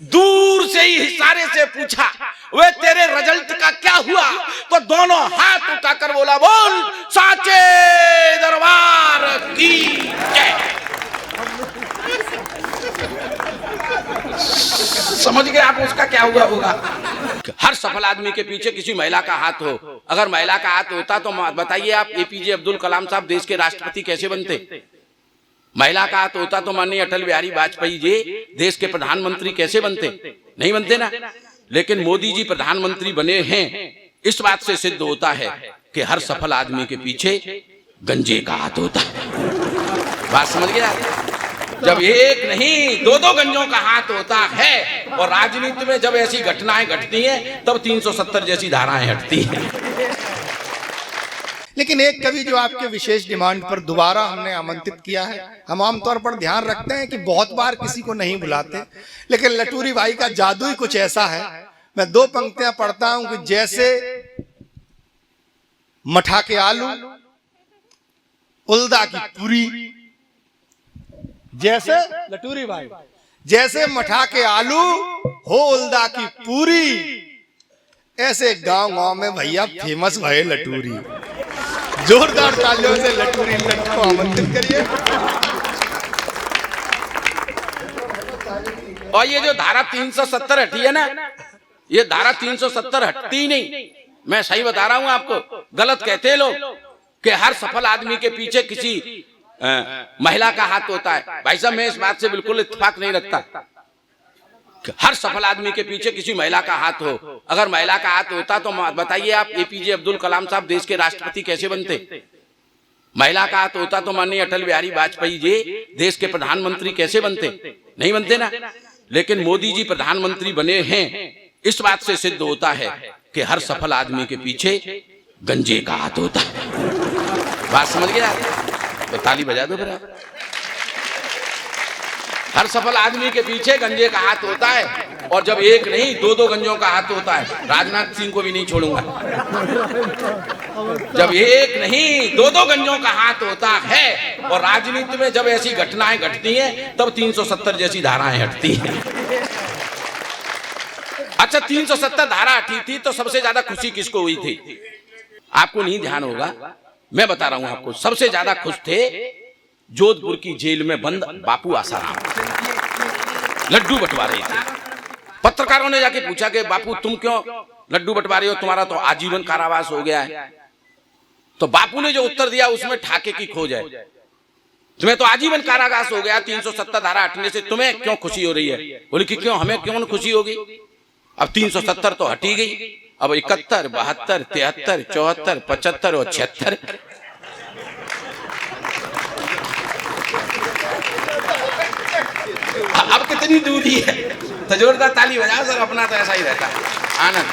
दूर से ही इशारे से पूछा, वे तेरे रिजल्ट का क्या हुआ? तो दोनों हाथ उठाकर बोला, बोल साचे दरबार की जय। समझ गए आप उसका क्या हुआ होगा? हर सफल आदमी के पीछे किसी महिला का हाथ हो। अगर महिला का हाथ होता तो बताइए आप एपीजे अब्दुल कलाम साहब देश के राष्ट्रपति कैसे बनते? महिला का हाथ होता तो माननीय अटल बिहारी वाजपेयी जी देश के प्रधानमंत्री कैसे बनते? नहीं बनते ना। लेकिन मोदी जी प्रधानमंत्री बने हैं, इस बात से सिद्ध होता है कि हर सफल आदमी के पीछे गंजे का हाथ होता है। बात समझ गया? जब एक नहीं दो दो गंजों का हाथ होता है, और राजनीति में जब ऐसी घटनाएं घटती हैं तब 370 जैसी धाराएं हटती हैं। लेकिन एक कवि जो आपके विशेष डिमांड पर दोबारा हमने आमंत्रित किया है, हम आमतौर पर ध्यान रखते हैं कि बहुत बार किसी को नहीं बुलाते, लेकिन लटूरी भाई का जादू ही कुछ ऐसा है। मैं दो पंक्तियां पढ़ता हूं कि जैसे मठा के आलू उल्दा की पूरी, जैसे लटूरी भाई जैसे मठा के आलू हो उल्दा की पूरी, ऐसे गांव गांव में भैया फेमस भये लटूरी। जोरदार तालियों से लटूरी लट को आमंत्रित करिए। और ये जो धारा 370 हटी है ना, ये धारा 370 हटती नहीं। मैं सही बता रहा हूं आपको, गलत कहते हैं लोग कि हर सफल आदमी के पीछे किसी महिला का हाथ होता है। भाई साहब मैं इस बात से बिल्कुल इत्तेफाक नहीं रखता। हर सफल आदमी के पीछे किसी महिला का हाथ हो। अगर महिला का हाथ होता तो बताइए आप एपीजे अब्दुल कलाम साहब देश के राष्ट्रपति कैसे बनते? महिला का हाथ होता तो माननीय अटल बिहारी वाजपेयी जी देश के प्रधानमंत्री कैसे बनते? नहीं बनते ना। लेकिन मोदी जी प्रधानमंत्री बने हैं, इस बात से सिद्ध होता है कि हर सफल आदमी के पीछे गंजे का हाथ होता है। बात समझ गया? तो ताली बजा दो फिर आप। हर सफल आदमी के पीछे गंजे का हाथ होता है, और जब एक नहीं दो दो गंजों का हाथ होता है। राजनाथ सिंह को भी नहीं छोड़ूंगा। जब एक नहीं दो दो गंजों का हाथ होता है, और राजनीति में जब ऐसी घटनाएं घटती हैं तब 370 जैसी धाराएं हटती हैं। अच्छा 370 धारा हटी थी तो सबसे ज्यादा खुशी किसको हुई थी? आपको नहीं ध्यान होगा, मैं बता रहा हूं आपको। सबसे ज्यादा खुश थे जोधपुर की जेल में बंद बापू आसाराम, लड्डू बंटवा रहे थे। पत्रकारों ने जाके पूछा कि बापू तुम क्यों लड्डू बंटवा रहे हो, तुम्हारा तो आजीवन कारावास हो गया है। तो बापू ने जो उत्तर दिया उसमें ठाके की खोज है। तुम्हें तो आजीवन कारावास हो गया, 370 धारा हटने से तुम्हें क्यों खुशी हो रही है? बोले कि क्यों, हमें क्यों खुशी होगी? अब 370 तो हटी गई, अब 71, 72, 73, 74, 75 और 76। अब कितनी दूरी है? तो जोरदार ताली बजाओ सर, अपना तो ऐसा ही रहता है आनंद।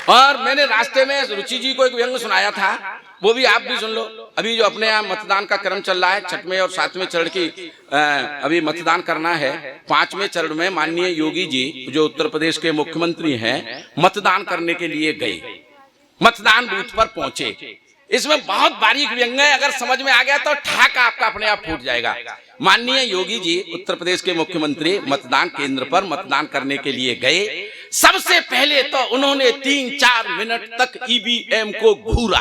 और मैंने रास्ते में रुचि जी को एक व्यंग सुनाया था, वो भी आप भी सुन लो। अभी जो अपने यहाँ मतदान का क्रम चल रहा है, 6वें और 7वें चरण की अभी मतदान करना है। 5वें चरण में माननीय योगी जी जो उत्तर प्रदेश के मुख्यमंत्री हैं मतदान करने के लिए गए, मतदान बूथ पर पहुंचे। इसमें बहुत बारीक व्यंग है, अगर समझ में आ गया तो ठाक आपका अपने आप फूट जाएगा। माननीय योगी जी उत्तर प्रदेश के मुख्यमंत्री मतदान केंद्र पर मतदान करने के लिए गए। सबसे पहले तो उन्होंने 3-4 मिनट तक ईवीएम को घूरा,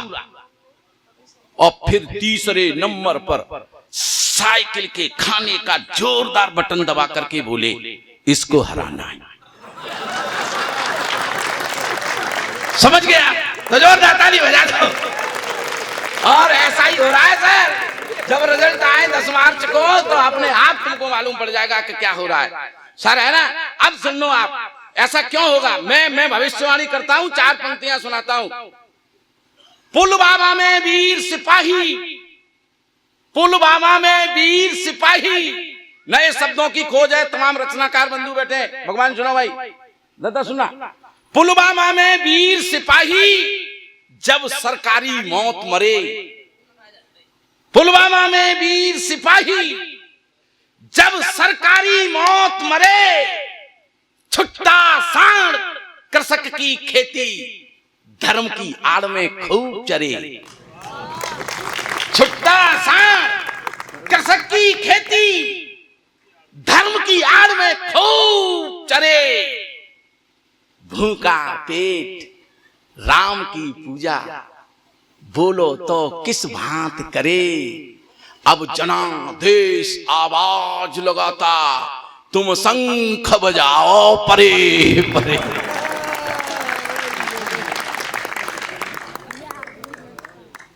और फिर तीसरे नंबर पर साइकिल के खाने का जोरदार बटन दबा करके बोले इसको हराना है। समझ गया? तो जोरदार ताली बजा दो। और ऐसा ही हो रहा है सर, जब रिजल्ट आए 10 मार्च को तो अपने आप तुमको मालूम पड़ जाएगा कि क्या हो रहा है सर, है ना? अब सुन लो आप, ऐसा क्यों होगा? मैं भविष्यवाणी करता हूं, 4 पंक्तियां सुनाता हूं। पुलवामा में वीर सिपाही, पुलवामा में वीर सिपाही, नए शब्दों की खोज है। तमाम रचनाकार बंधु बैठे, भगवान सुनो भाई, दादा सुना। पुलवामा में वीर सिपाही जब सरकारी मौत मरे, पुलवामा में वीर सिपाही जब सरकारी मौत मरे, छुट्टा सांड कृषक की खेती धर्म की आड़ में खूब चरे। छुट्टा सांड कृषक की खेती धर्म की आड़ में खूब चरे, भूखा पेट राम की पूजा, बोलो तो किस भांत करे, अब जनादेश आवाज लगाता, तुम शंख बजाओ परे परे।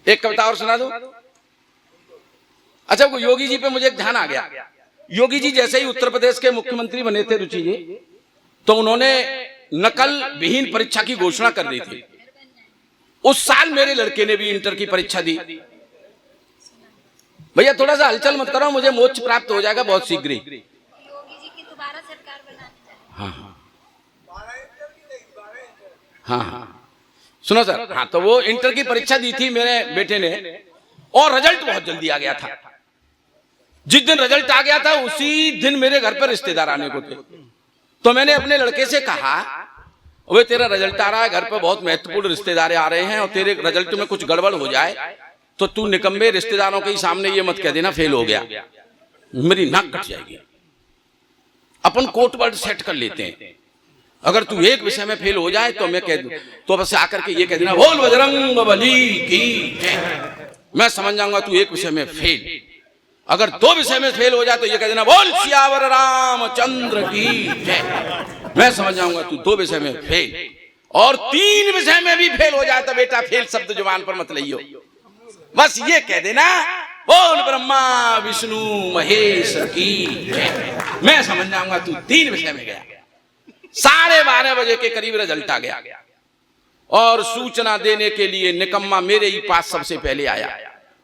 एक कविता और सुना दूं? अच्छा, वो योगी जी पे मुझे एक ध्यान आ गया। योगी जी जैसे ही उत्तर प्रदेश के मुख्यमंत्री बने थे रुचि जी, तो उन्होंने नकल विहीन परीक्षा की घोषणा कर दी थी। उस साल मेरे लड़के ने भी इंटर की परीक्षा दी। भैया थोड़ा सा हलचल मत करो, मुझे मोक्ष प्राप्त हो जाएगा बहुत शीघ्र ही। योगी जी की दोबारा सरकार बनानी चाहिए। हाँ हाँ हाँ, सुनो सर। हाँ, तो वो इंटर की परीक्षा दी थी मेरे बेटे ने, और रिजल्ट बहुत जल्दी आ गया था। जिस दिन रिजल्ट आ गया था उसी दिन मेरे घर पर रिश्तेदार आने को थे। तो मैंने अपने लड़के से कहा, वे तेरा रिजल्ट आ रहा है, घर पर बहुत महत्वपूर्ण रिश्तेदार आ रहे हैं, और तेरे रिजल्ट में कुछ गड़बड़ हो जाए तो तू निकम्मे रिश्तेदारों के सामने ये मत कह देना फेल हो गया, मेरी नाक कट जाएगी। अपन कोट वर्ड सेट कर लेते हैं, अगर तू एक विषय में फेल हो जाए तो मैं कह दूं, तो बस आकर के ये कह देना बोल बजरंग बली की जय, मैं समझ जाऊंगा तू एक विषय में फेल। अगर दो विषय में फेल हो जाए तो ये कह देना बोल सियावर रामचंद्र की जय, मैं समझ जाऊंगा तू दो विषय में फेल। और तीन विषय में भी फेल हो जाए तो बेटा फेल शब्द जुबान पर मत लियो, बस ये कह देना बोल ब्रह्मा विष्णु महेश की जय, मैं समझ जाऊंगा तू तीन विषय में गया। 12:30 बजे के करीब रिजल्ट आ गया, और सूचना देने के लिए निकम्मा मेरे ही पास सबसे पहले आया,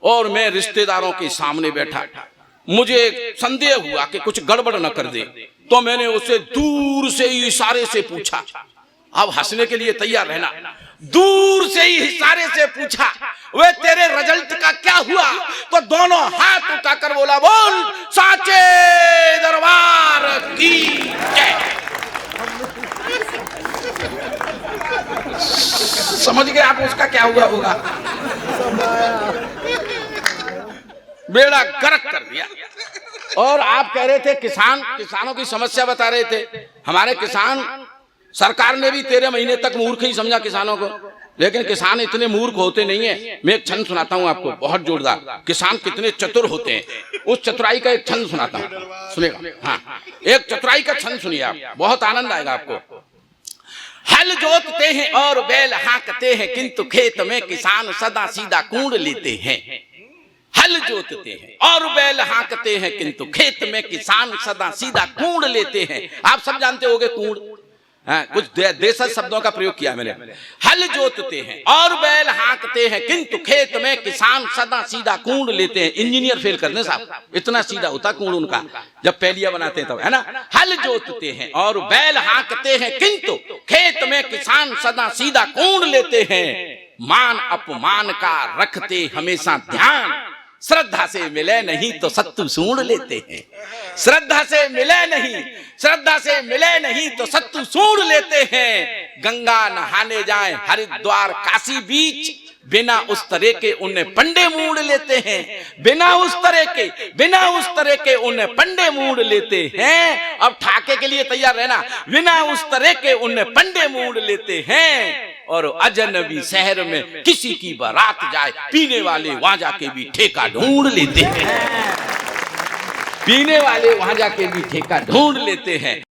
और मैं रिश्तेदारों के सामने बैठा। मुझे संदेह हुआ कि कुछ गड़बड़ न कर दे, तो मैंने उसे दूर से ही इशारे से पूछा, अब हंसने के लिए तैयार रहना, दूर से ही इशारे से पूछा, वे तेरे रिजल्ट का क्या हुआ? तो दोनों हाथ उठाकर बोला बोल साचे दरबार की जय। समझ गए आप उसका क्या हुआ होगा? बेड़ा गर्क कर दिया। और आप कह रहे थे किसानों की समस्या बता रहे थे। हमारे किसान, सरकार ने भी 13 महीने तक मूर्ख ही समझा किसानों को, लेकिन किसान इतने मूर्ख होते नहीं है। मैं एक छंद सुनाता हूं आपको बहुत जोरदार, किसान कितने चतुर होते हैं, उस चतुराई का एक छंद सुनाता हूं, सुनेगा? हाँ, एक चतुराई का छंद सुनिए आप, बहुत आनंद आएगा आपको। हल जोतते हैं और बैल हाँकते हैं, किंतु खेत में किसान सदा सीधा कूड़ लेते हैं। हल जोतते हैं और बैल हाँकते हैं, किंतु खेत में किसान सदा सीधा कूड़ लेते हैं। आप सब जानते होंगे कूड़, कुछ देशज शब्दों का प्रयोग किया मैंने। हल जोतते हैं और बैल हाँकते हैं, किंतु खेत में किसान सदा सीधा कूड़ लेते हैं। इंजीनियर फेल करने साहब, इतना सीधा होता कूड़ उनका जब पहलिया बनाते हैं तब, है ना। हल जोतते हैं और बैल हाँकते हैं, किंतु खेत में किसान सदा सीधा कूड़ लेते हैं। मान अपमान का रखते हमेशा ध्यान, श्रद्धा से मिले नहीं तो सत्तू सूंढ लेते हैं। श्रद्धा से मिले नहीं तो सत्तू सूंढ लेते हैं। गंगा नहाने जाएं हरिद्वार काशी बीच, बिना उस तरह के उन्हें पंडे मूड लेते हैं। बिना उस तरह के उन्हें पंडे मूड लेते हैं। अब ठाके के लिए तैयार रहना, बिना उस तरह के उन्हें पंडे मूड लेते हैं। और अजनबी शहर में किसी की बारात जाए, पीने वाले वहां जाके भी ठेका ढूंढ लेते हैं। पीने वाले वहां जाके भी ठेका ढूंढ लेते हैं।